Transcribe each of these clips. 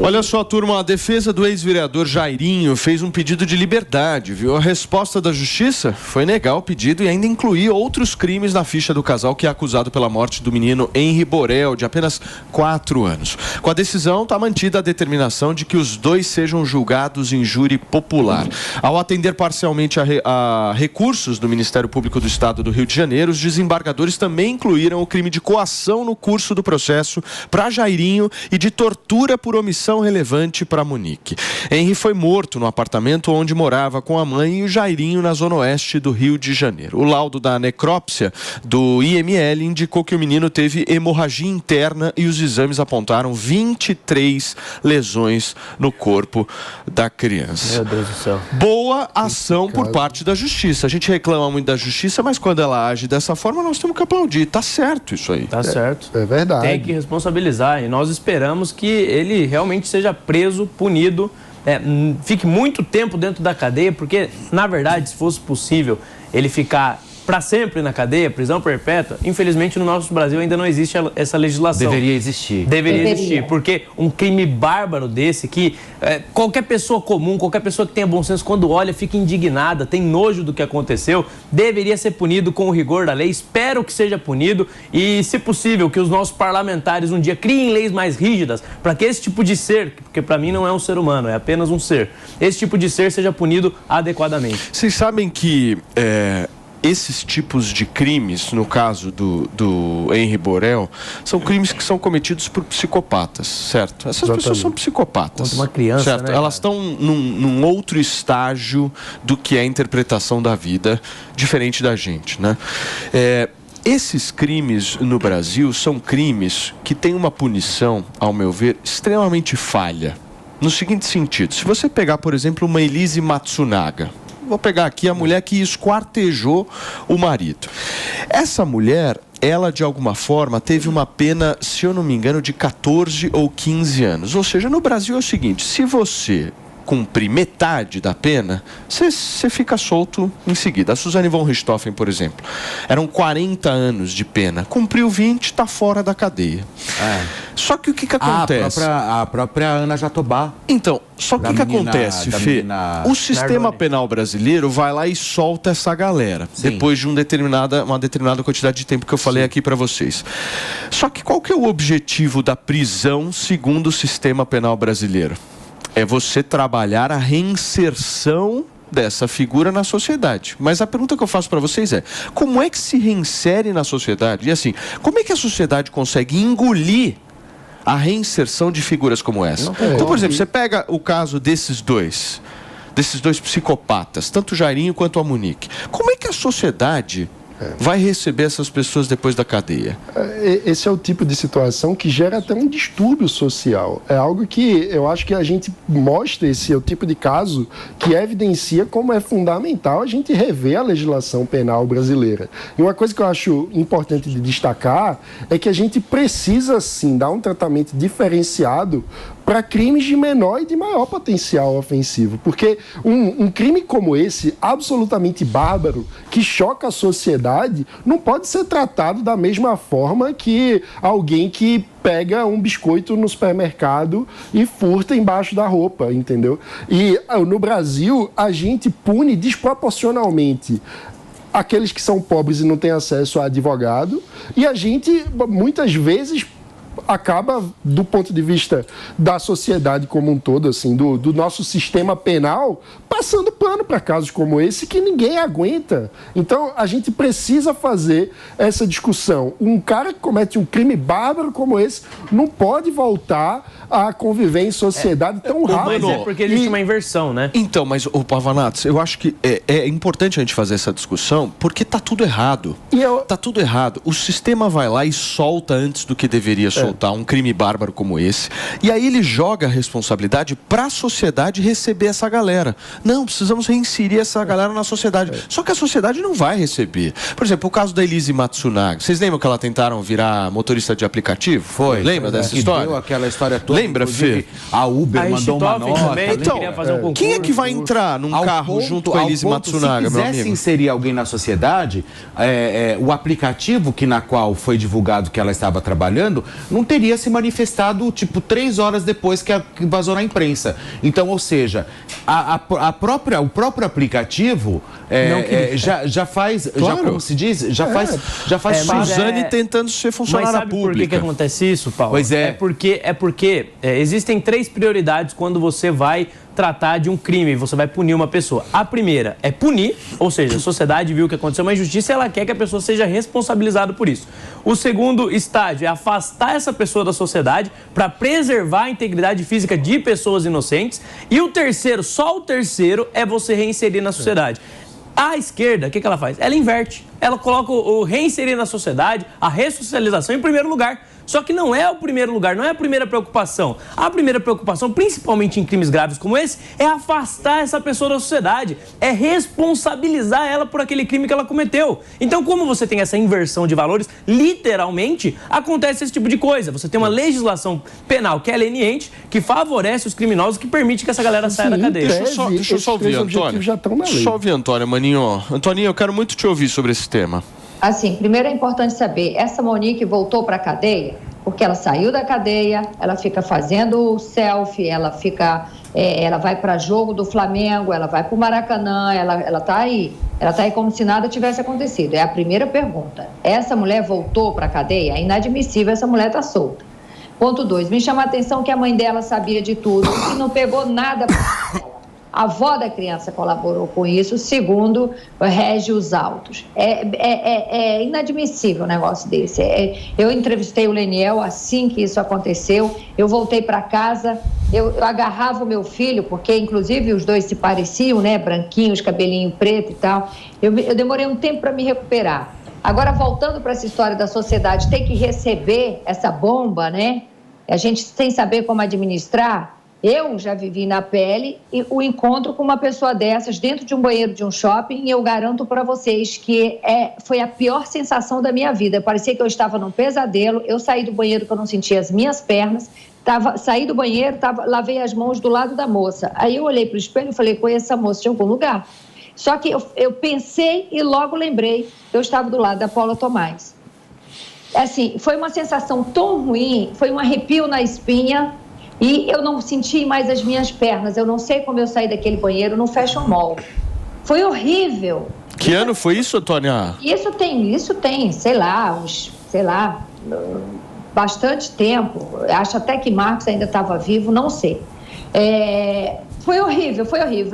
Olha só, turma, a defesa do ex-vereador Jairinho fez um pedido de liberdade, viu? A resposta da justiça foi negar o pedido e ainda incluir outros crimes na ficha do casal que é acusado pela morte do menino Henri Borel, de apenas 4 anos. Com a decisão, está mantida a determinação de que os dois sejam julgados em júri popular. Ao atender parcialmente a recursos do Ministério Público do Estado do Rio de Janeiro, os desembargadores também incluíram o crime de coação no curso do processo para Jairinho e de tortura por omissão relevante para Monique. Henri foi morto no apartamento onde morava com a mãe e o Jairinho na zona oeste do Rio de Janeiro. O laudo da necrópsia do IML indicou que o menino teve hemorragia interna e os exames apontaram 23 lesões no corpo da criança. Meu Deus do céu. Boa ação por parte da justiça. A gente reclama muito da justiça, mas quando ela age dessa forma, nós temos que aplaudir. Tá certo isso aí. Tá certo. É verdade. Tem que responsabilizar e nós esperamos que ele realmente seja preso, punido, fique muito tempo dentro da cadeia, porque, na verdade, se fosse possível ele ficar para sempre na cadeia, prisão perpétua, infelizmente no nosso Brasil ainda não existe essa legislação. Deveria existir. Deveria existir, porque um crime bárbaro desse, que qualquer pessoa comum, qualquer pessoa que tenha bom senso, quando olha, fica indignada, tem nojo do que aconteceu, deveria ser punido com o rigor da lei. Espero que seja punido e, se possível, que os nossos parlamentares um dia criem leis mais rígidas para que esse tipo de ser, porque para mim não é um ser humano, é apenas um ser, esse tipo de ser seja punido adequadamente. Vocês sabem que esses tipos de crimes, no caso do Henri Borel, são crimes que são cometidos por psicopatas, certo? Essas pessoas são psicopatas. Contra uma criança, certo? né, Elas estão num outro estágio do que é a interpretação da vida, diferente da gente, né? Esses crimes no Brasil são crimes que têm uma punição, ao meu ver, extremamente falha. No seguinte sentido, se você pegar, por exemplo, uma Elise Matsunaga, vou pegar aqui a mulher que esquartejou o marido. Essa mulher, ela de alguma forma teve uma pena, se eu não me engano, de 14 ou 15 anos. Ou seja, no Brasil é o seguinte, se você cumprir metade da pena, você fica solto em seguida. A Suzane von Richthofen, por exemplo, eram 40 anos de pena. Cumpriu 20, está fora da cadeia. Só que o que acontece? A própria Ana Jatobá. Então, só que o que acontece, Fê? O sistema penal brasileiro vai lá e solta essa galera. Sim. Depois de uma determinada quantidade de tempo que eu falei aqui para vocês. Só que qual que é o objetivo da prisão segundo o sistema penal brasileiro? É você trabalhar a reinserção dessa figura na sociedade. Mas a pergunta que eu faço para vocês é: como é que se reinsere na sociedade? E assim, como é que a sociedade consegue engolir a reinserção de figuras como essa? Então, por exemplo, você pega o caso desses dois psicopatas, tanto o Jairinho quanto a Monique. Como é que a sociedade vai receber essas pessoas depois da cadeia? Esse é o tipo de situação que gera até um distúrbio social. É algo que eu acho que a gente mostra, esse é o tipo de caso que evidencia como é fundamental a gente rever a legislação penal brasileira. E uma coisa que eu acho importante de destacar é que a gente precisa, sim, dar um tratamento diferenciado para crimes de menor e de maior potencial ofensivo. Porque um crime como esse, absolutamente bárbaro, que choca a sociedade, não pode ser tratado da mesma forma que alguém que pega um biscoito no supermercado e furta embaixo da roupa, entendeu? E no Brasil, a gente pune desproporcionalmente aqueles que são pobres e não têm acesso a advogado, e a gente, muitas vezes, acaba, do ponto de vista da sociedade como um todo, assim, do nosso sistema penal, passando pano para casos como esse que ninguém aguenta. Então, a gente precisa fazer essa discussão. Um cara que comete um crime bárbaro como esse não pode voltar a conviver em sociedade tão rápido. Mas é porque existe uma inversão, né? Então, mas, Pavanatos, eu acho que é importante a gente fazer essa discussão, porque tá tudo errado. Tá tudo errado. O sistema vai lá e solta antes do que deveria soltar um crime bárbaro como esse. E aí ele joga a responsabilidade para a sociedade receber essa galera. Não, precisamos reinserir essa galera na sociedade. Só que a sociedade não vai receber. Por exemplo, o caso da Elise Matsunaga. Vocês lembram que ela tentaram virar motorista de aplicativo? Foi. Lembra dessa história? Deu aquela história toda. Lembra, Fê? A Uber mandou uma nota. Também, então, fazer um concurso. quem é que vai entrar num carro junto com a Elise Matsunaga, meu amigo? Se quisesse inserir alguém na sociedade, o aplicativo na qual foi divulgado que ela estava trabalhando, não teria se manifestado, 3 horas depois que vazou na imprensa. Então, ou seja, o próprio aplicativo já faz, claro. como se diz, já faz parte. Suzane tentando ser funcionária mas sabe pública. Por que acontece isso, Paulo? Pois é. É porque existem 3 prioridades quando você vai tratar de um crime, você vai punir uma pessoa. A primeira é punir, ou seja, a sociedade viu que aconteceu uma injustiça e ela quer que a pessoa seja responsabilizada por isso. O segundo estágio é afastar essa pessoa da sociedade para preservar a integridade física de pessoas inocentes. E o terceiro, só o terceiro, é você reinserir na sociedade. A esquerda, o que ela faz? Ela inverte. Ela coloca o reinserir na sociedade, a ressocialização em primeiro lugar. Só que não é o primeiro lugar, não é a primeira preocupação. A primeira preocupação, principalmente em crimes graves como esse, é afastar essa pessoa da sociedade, é responsabilizar ela por aquele crime que ela cometeu. Então, como você tem essa inversão de valores, literalmente, acontece esse tipo de coisa. Você tem uma legislação penal que é leniente, que favorece os criminosos, que permite que essa galera saia da cadeia. Deixa eu só ouvir, Antônio. Deixa eu só ouvir, Antônio, Maninho. Antoninho, eu quero muito te ouvir sobre esse tema. Assim, primeiro é importante saber, essa Monique voltou para a cadeia, porque ela saiu da cadeia, ela fica fazendo selfie, ela vai para jogo do Flamengo, ela vai para o Maracanã, ela tá aí como se nada tivesse acontecido. É a primeira pergunta. Essa mulher voltou para a cadeia? É inadmissível, essa mulher tá solta. Ponto 2, me chama a atenção que a mãe dela sabia de tudo e não pegou nada para ela. A avó da criança colaborou com isso, segundo rege os autos. É inadmissível um negócio desse. Eu entrevistei o Leniel assim que isso aconteceu. Eu voltei para casa, eu agarrava o meu filho, porque inclusive os dois se pareciam, né? Branquinhos, cabelinho preto e tal. Eu demorei um tempo para me recuperar. Agora, voltando para essa história da sociedade ter que receber essa bomba, né? A gente sem saber como administrar. Eu já vivi na pele o encontro com uma pessoa dessas dentro de um banheiro de um shopping e eu garanto para vocês que foi a pior sensação da minha vida. Parecia que eu estava num pesadelo, eu saí do banheiro que eu não sentia as minhas pernas, saí do banheiro, lavei as mãos do lado da moça. Aí eu olhei para o espelho e falei, conheço essa moça de algum lugar. Só que eu pensei e logo lembrei que eu estava do lado da Paula Tomás. Assim, foi uma sensação tão ruim, foi um arrepio na espinha. E eu não senti mais as minhas pernas. Eu não sei como eu saí daquele banheiro no Fashion Mall. Foi horrível. Que ano foi isso, Antônia? Isso tem, sei lá, bastante tempo. Acho até que Marcos ainda estava vivo, não sei. Foi horrível.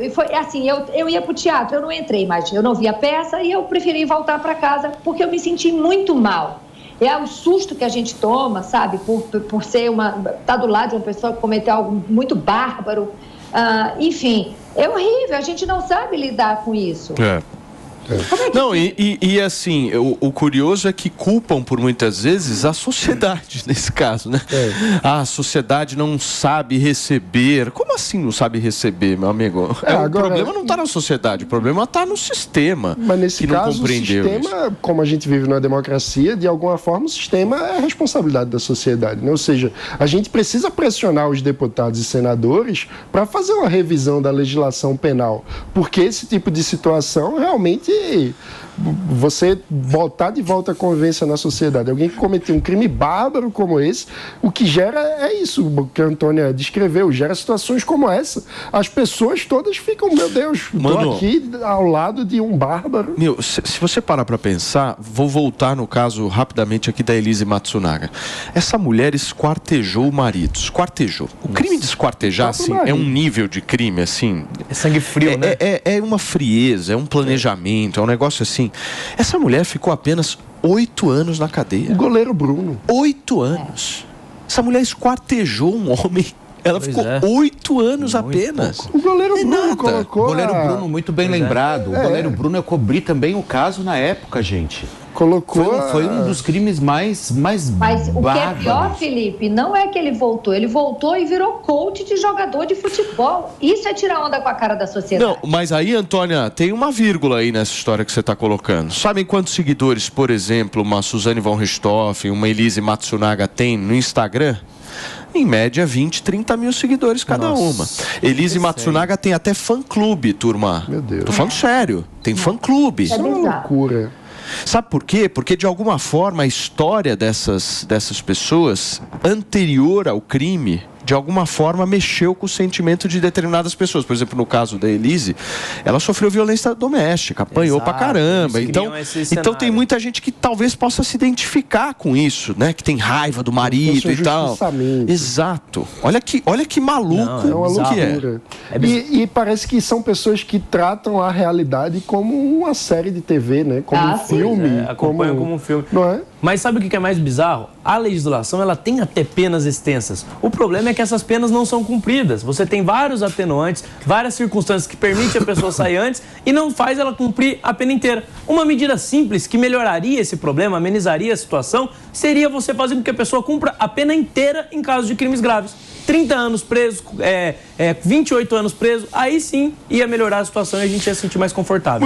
E foi assim, eu ia para o teatro, eu não entrei mais. Eu não vi a peça e eu preferi voltar para casa porque eu me senti muito mal. É o susto que a gente toma, sabe, por ser tá do lado de uma pessoa que cometeu algo muito bárbaro. Enfim, é horrível, a gente não sabe lidar com isso. Não, e assim, o curioso é que culpam por muitas vezes a sociedade, nesse caso, né? A sociedade não sabe receber. Como assim não sabe receber, meu amigo? O problema não está na sociedade, o problema está no sistema. Mas nesse que não caso, compreendeu o sistema, isso. Como a gente vive numa democracia, de alguma forma o sistema é a responsabilidade da sociedade, né? Ou seja, a gente precisa pressionar os deputados e senadores para fazer uma revisão da legislação penal, porque esse tipo de situação realmente você botar de volta a convivência na sociedade. Alguém que cometeu um crime bárbaro como esse, o que gera é isso que a Antônia descreveu, gera situações como essa. As pessoas todas ficam, meu Deus, estou aqui ao lado de um bárbaro. Se você parar para pensar, vou voltar no caso rapidamente aqui da Elise Matsunaga. Essa mulher esquartejou o marido, esquartejou. O crime de esquartejar, assim, é um nível de crime, assim... É sangue frio, né? É uma frieza, é um planejamento, é um negócio assim. Essa mulher ficou apenas 8 anos na cadeia. O goleiro Bruno. 8 anos. Essa mulher esquartejou um homem. Ela ficou 8 anos apenas. Pouco. O goleiro Bruno colocou. O goleiro Bruno, muito bem lembrado. O goleiro Bruno, eu cobri também o caso na época, gente. Colocou... Foi um dos crimes mais Mas o que é pior, Felipe, não é que ele voltou e virou coach de jogador de futebol. Isso é tirar onda com a cara da sociedade. Não, mas aí, Antônia, tem uma vírgula aí nessa história que você está colocando. Sabem quantos seguidores, por exemplo, uma Suzane von Richthofen, uma Elise Matsunaga tem no Instagram? Em média, 20, 30 mil seguidores cada uma. Elise Matsunaga tem até fã-clube, turma. Meu Deus. Tô falando sério. Tem fã-clube. É bizarro. Loucura. Sabe por quê? Porque, de alguma forma, a história dessas pessoas, anterior ao crime, de alguma forma mexeu com o sentimento de determinadas pessoas. Por exemplo, no caso da Elise, ela sofreu violência doméstica, apanhou pra caramba. Então tem muita gente que talvez possa se identificar com isso, né? Que tem raiva do marido e tal. Exato. Olha que maluco. É uma loucura. E parece que são pessoas que tratam a realidade como uma série de TV, né? Como um filme. Acompanham como um filme. Não é? Mas sabe o que é mais bizarro? A legislação, ela tem até penas extensas. O problema é que essas penas não são cumpridas. Você tem vários atenuantes, várias circunstâncias que permitem a pessoa sair antes e não faz ela cumprir a pena inteira. Uma medida simples que melhoraria esse problema, amenizaria a situação, seria você fazer com que a pessoa cumpra a pena inteira em caso de crimes graves. 30 anos preso, 28 anos preso, aí sim ia melhorar a situação e a gente ia se sentir mais confortável.